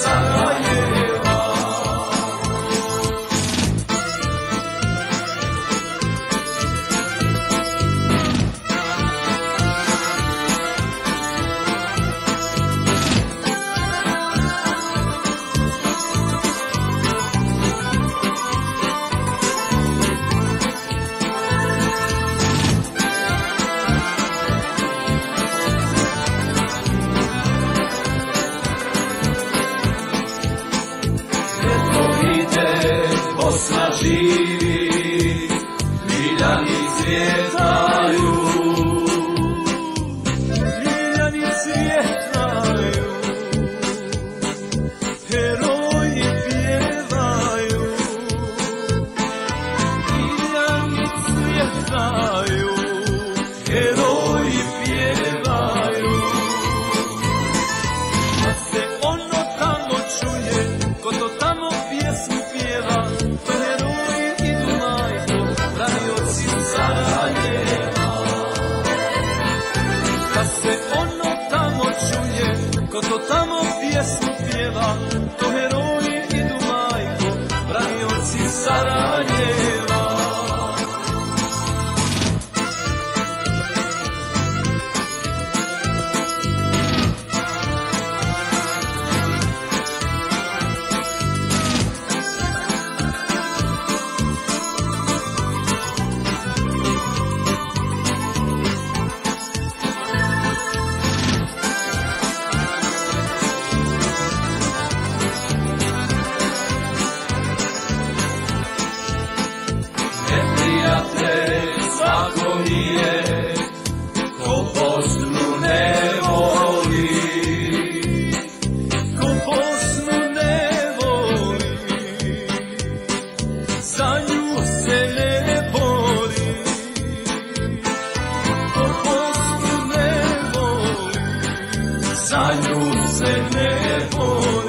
Sarajeva. Bosna živi, ljiljani cvjetaju, ljiljani cvjetaju, heroji pjevaju, ljiljani cvjetaju, heroji pjevaju. Da se ono tamo čuje, ko to tamo pjesmu pjeva, to heroji idu majko, branioci Sarajeva. Da se ono tamo čuje, ko to tamo pjesmu pjeva, to heroji idu majko, branioci Sarajeva. Svako nije, ko Bosnu ne voli, ko Bosnu ne voli, za nju se ne bori, ko Bosnu ne voli, za nju se ne bori.